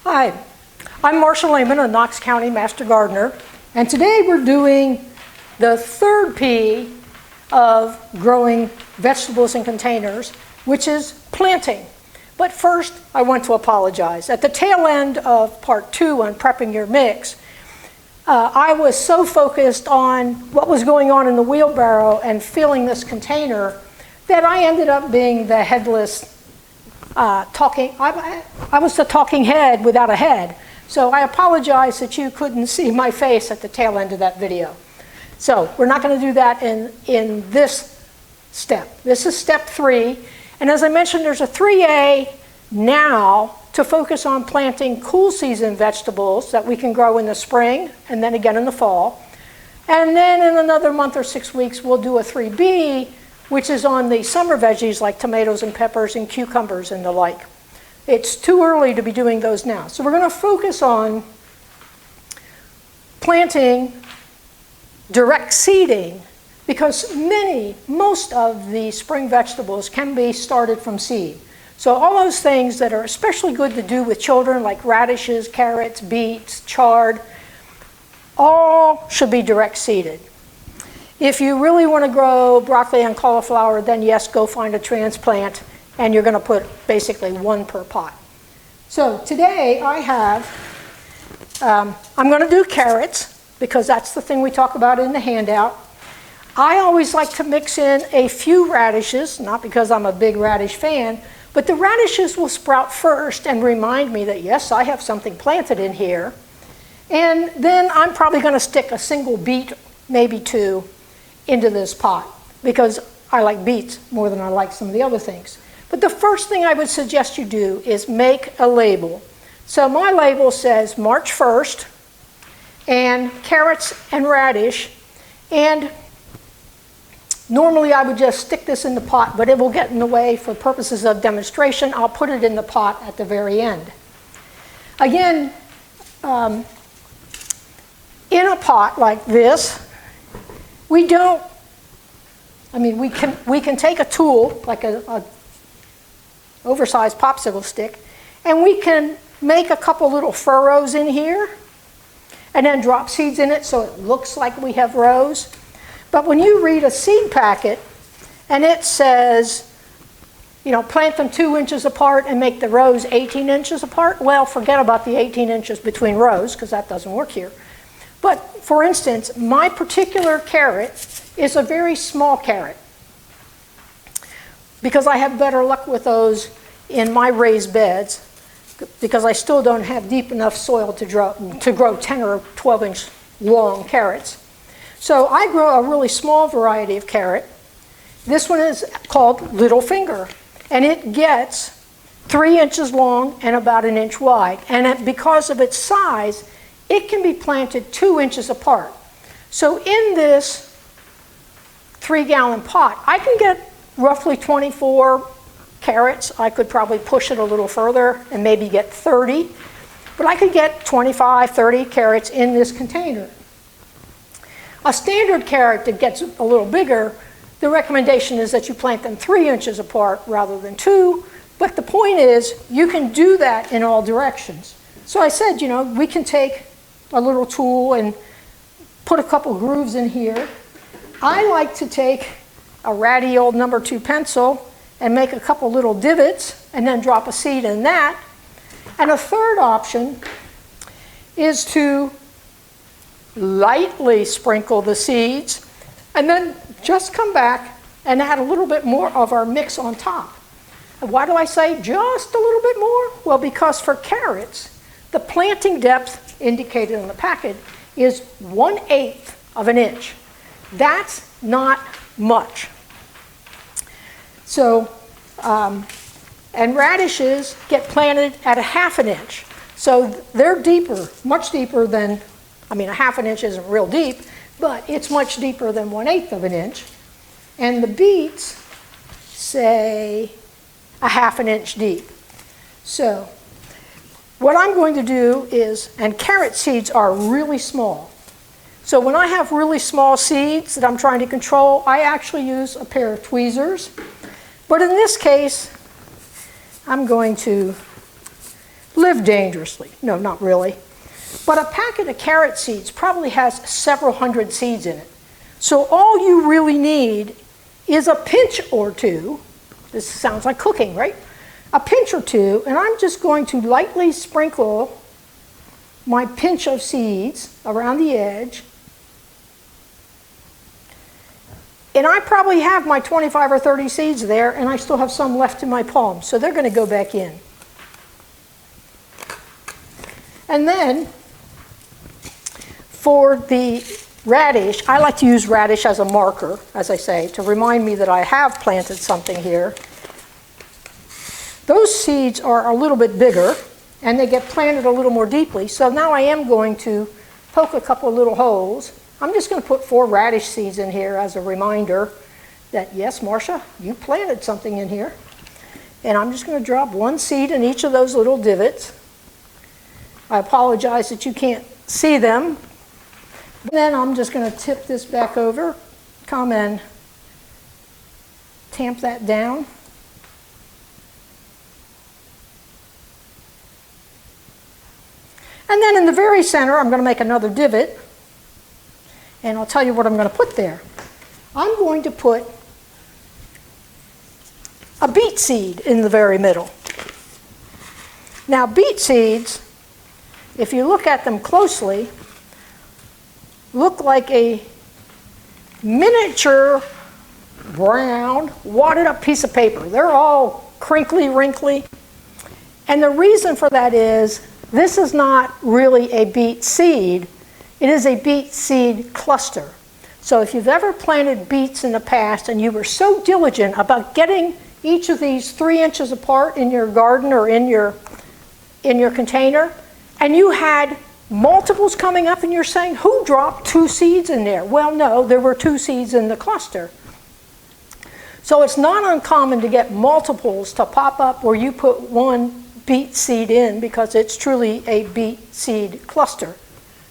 Hi, I'm Marcia Lehman, a Knox County Master Gardener, and today we're doing the third P of growing vegetables in containers, which is planting. But first, I want to apologize. At the tail end of part 2 on prepping your mix, I was so focused on what was going on in the wheelbarrow and filling this container that I ended up being the headless I was the talking head without a head. So I apologize that you couldn't see my face at the tail end of that video. So we're not going to do that in this step. This is step 3. And as I mentioned, there's a 3A now to focus on planting cool season vegetables that we can grow in the spring and then again in the fall. And then in another month or 6 weeks, we'll do a 3B, which is on the summer veggies like tomatoes and peppers and cucumbers and the like. It's too early to be doing those now. So we're going to focus on planting direct seeding because most of the spring vegetables can be started from seed. So all those things that are especially good to do with children like radishes, carrots, beets, chard, all should be direct seeded. If you really want to grow broccoli and cauliflower, then yes, go find a transplant, and you're going to put basically 1 per pot. So today I have, I'm going to do carrots, because that's the thing we talk about in the handout. I always like to mix in a few radishes, not because I'm a big radish fan, but the radishes will sprout first and remind me that yes, I have something planted in here. And then I'm probably going to stick a single beet, maybe 2, into this pot because I like beets more than I like some of the other things. But the first thing I would suggest you do is make a label. So my label says March 1st and carrots and radish, and normally I would just stick this in the pot, but it will get in the way for purposes of demonstration. I'll put it in the pot at the very end. Again, in a pot like this, we can take a tool, like a oversized popsicle stick, and we can make a couple little furrows in here, and then drop seeds in it so it looks like we have rows. But when you read a seed packet, and it says, plant them 2 inches apart and make the rows 18 inches apart, well, forget about the 18 inches between rows, because that doesn't work here. But for instance, my particular carrot is a very small carrot because I have better luck with those in my raised beds because I still don't have deep enough soil to grow 10 or 12 inch long carrots. So I grow a really small variety of carrot. This one is called Little Finger, and it gets 3 inches long and about 1 inch wide. And because of its size, it can be planted 2 inches apart. So in this 3-gallon pot, I can get roughly 24 carrots. I could probably push it a little further and maybe get 30. But I could get 25, 30 carrots in this container. A standard carrot that gets a little bigger, the recommendation is that you plant them 3 inches apart rather than 2. But the point is, you can do that in all directions. So I said, we can take a little tool and put a couple grooves in here. I like to take a ratty old number 2 pencil and make a couple little divots and then drop a seed in that. And a third option is to lightly sprinkle the seeds and then just come back and add a little bit more of our mix on top. And why do I say just a little bit more? Well, because for carrots, the planting depth indicated on the packet is 1/8 of an inch. That's not much. So, and radishes get planted at 1/2 inch. So they're deeper, much deeper than, a 1/2 inch isn't real deep, but it's much deeper than 1/8 of an inch. And the beets say 1/2 inch deep. So what I'm going to do is, and carrot seeds are really small. So when I have really small seeds that I'm trying to control, I actually use a pair of tweezers. But in this case, I'm going to live dangerously. No, not really. But a packet of carrot seeds probably has several hundred seeds in it. So all you really need is a pinch or two. This sounds like cooking, right? A pinch or two, and I'm just going to lightly sprinkle my pinch of seeds around the edge. And I probably have my 25 or 30 seeds there, and I still have some left in my palm, so they're going to go back in. And then, for the radish, I like to use radish as a marker, as I say, to remind me that I have planted something here. Those seeds are a little bit bigger, and they get planted a little more deeply, so now I am going to poke a couple of little holes. I'm just going to put 4 radish seeds in here as a reminder that, yes, Marcia, you planted something in here. And I'm just going to drop 1 seed in each of those little divots. I apologize that you can't see them. Then I'm just going to tip this back over, come and tamp that down. And then in the very center, I'm going to make another divot. And I'll tell you what I'm going to put there. I'm going to put a beet seed in the very middle. Now, beet seeds, if you look at them closely, look like a miniature brown, wadded up piece of paper. They're all crinkly, wrinkly. And the reason for that is this is not really a beet seed. It is a beet seed cluster. So if you've ever planted beets in the past and you were so diligent about getting each of these 3 inches apart in your garden or in your container, and you had multiples coming up and you're saying, who dropped 2 seeds in there? Well, no, there were 2 seeds in the cluster. So it's not uncommon to get multiples to pop up where you put 1 beet seed in because it's truly a beet seed cluster.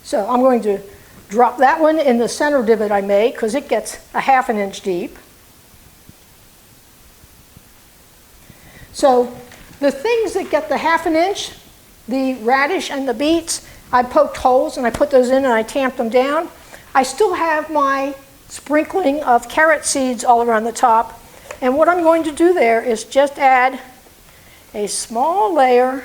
So I'm going to drop that one in the center divot I made because it gets a 1/2 inch deep. So the things that get the 1/2 inch, the radish and the beets, I poked holes and I put those in and I tamped them down. I still have my sprinkling of carrot seeds all around the top. And what I'm going to do there is just add a small layer.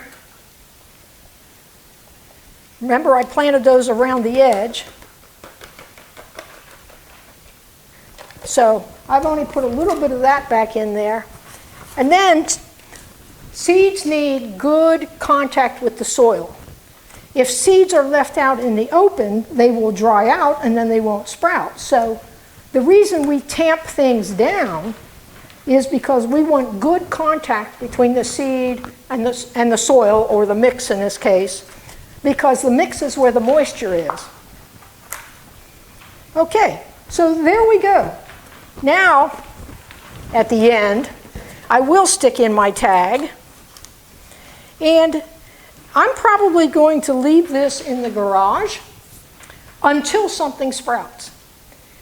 Remember, I planted those around the edge. So I've only put a little bit of that back in there. And then seeds need good contact with the soil. If seeds are left out in the open, they will dry out and then they won't sprout. So the reason we tamp things down is because we want good contact between the seed and the soil, or the mix in this case, because the mix is where the moisture is. Okay, so there we go. Now, at the end, I will stick in my tag, and I'm probably going to leave this in the garage until something sprouts.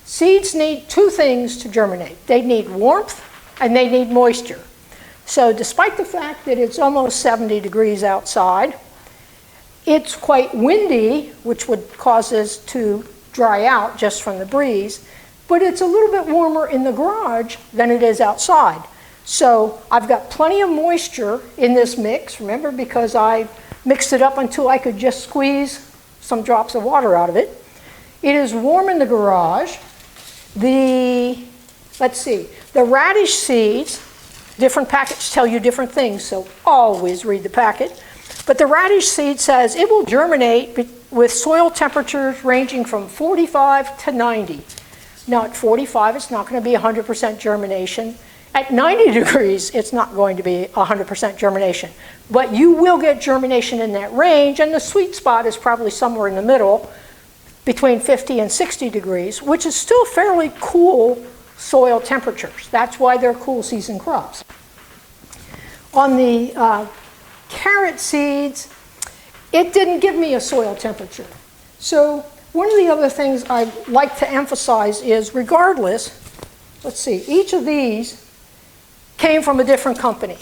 Seeds need 2 things to germinate. They need warmth and they need moisture. So despite the fact that it's almost 70 degrees outside, it's quite windy, which would cause this to dry out just from the breeze, but it's a little bit warmer in the garage than it is outside. So I've got plenty of moisture in this mix, remember, because I mixed it up until I could just squeeze some drops of water out of it. It is warm in the garage. Let's see, the radish seeds, different packets tell you different things, so always read the packet. But the radish seed says it will germinate with soil temperatures ranging from 45 to 90. Now at 45, it's not going to be 100% germination. At 90 degrees, it's not going to be 100% germination. But you will get germination in that range, and the sweet spot is probably somewhere in the middle, between 50 and 60 degrees, which is still fairly cool soil temperatures. That's why they're cool season crops. On the carrot seeds, it didn't give me a soil temperature. So one of the other things I like to emphasize is, regardless, let's see, each of these came from a different company.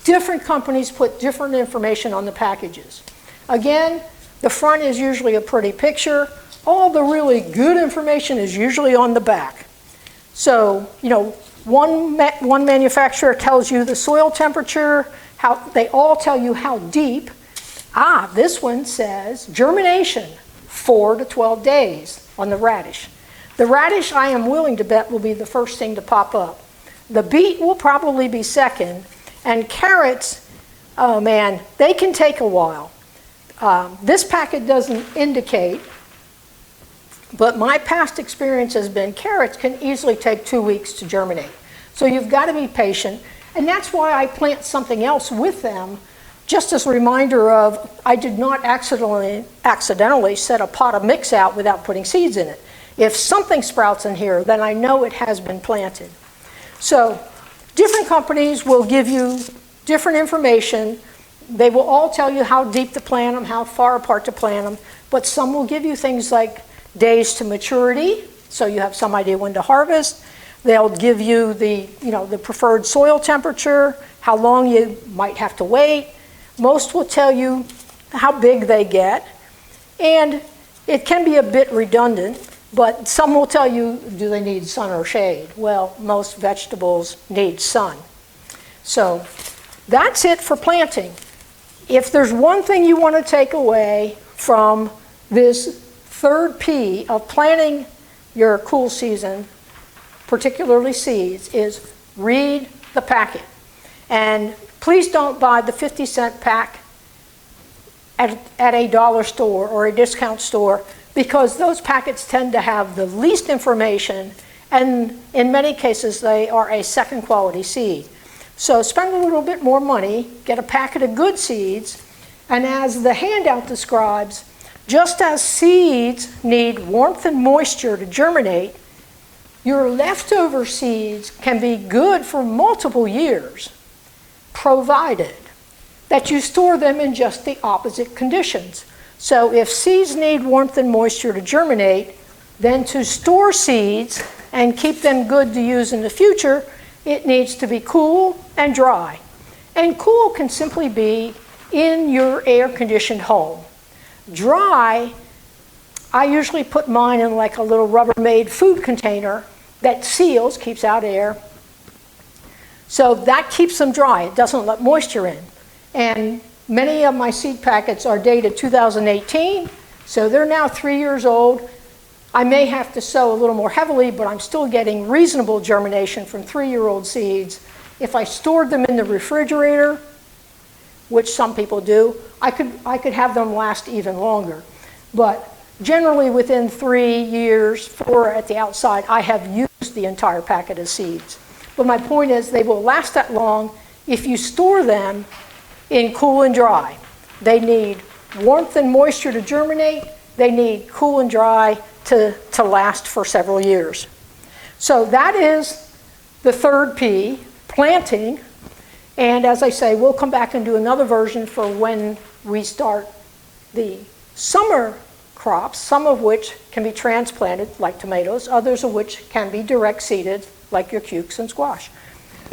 Different companies put different information on the packages. Again, the front is usually a pretty picture. All the really good information is usually on the back. So, you know, one manufacturer tells you the soil temperature, they all tell you how deep. This one says germination, 4 to 12 days on the radish. The radish, I am willing to bet, will be the first thing to pop up. The beet will probably be second, and carrots, oh man, they can take a while. This packet doesn't indicate, but my past experience has been carrots can easily take 2 weeks to germinate. So you've got to be patient, and that's why I plant something else with them, just as a reminder of I did not accidentally set a pot of mix out without putting seeds in it. If something sprouts in here, then I know it has been planted. So different companies will give you different information. They will all tell you how deep to plant them, how far apart to plant them, but some will give you things like days to maturity, so you have some idea when to harvest. They'll give you the preferred soil temperature, how long you might have to wait. Most will tell you how big they get, and it can be a bit redundant, but some will tell you, do they need sun or shade? Well, most vegetables need sun. So that's it for planting. If there's one thing you want to take away from this third P of planting your cool season, particularly seeds, is read the packet. And please don't buy the 50-cent pack at a dollar store or a discount store, because those packets tend to have the least information, and in many cases they are a second quality seed. So spend a little bit more money, get a packet of good seeds, and as the handout describes, just as seeds need warmth and moisture to germinate, your leftover seeds can be good for multiple years, provided that you store them in just the opposite conditions. So if seeds need warmth and moisture to germinate, then to store seeds and keep them good to use in the future, it needs to be cool and dry. And cool can simply be in your air-conditioned home. Dry, I usually put mine in like a little Rubbermaid food container that seals, keeps out air. So that keeps them dry. It doesn't let moisture in. And many of my seed packets are dated 2018, so they're now 3 years old. I may have to sow a little more heavily, but I'm still getting reasonable germination from 3-year-old seeds. If I stored them in the refrigerator, which some people do, I could have them last even longer. But generally within 3 years, 4 at the outside, I have used the entire packet of seeds. But my point is they will last that long if you store them in cool and dry. They need warmth and moisture to germinate. They need cool and dry to last for several years. So that is the third P, planting. And as I say, we'll come back and do another version for when we start the summer crops, some of which can be transplanted, like tomatoes, others of which can be direct seeded, like your cukes and squash.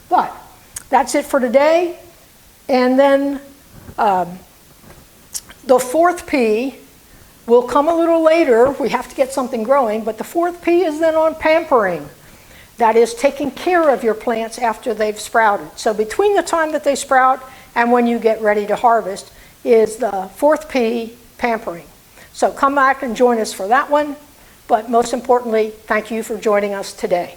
But that's it for today. And then the fourth P will come a little later. We have to get something growing, but the fourth P is then on pampering. That is taking care of your plants after they've sprouted. So between the time that they sprout and when you get ready to harvest is the fourth P, pampering. So come back and join us for that one. But most importantly, thank you for joining us today.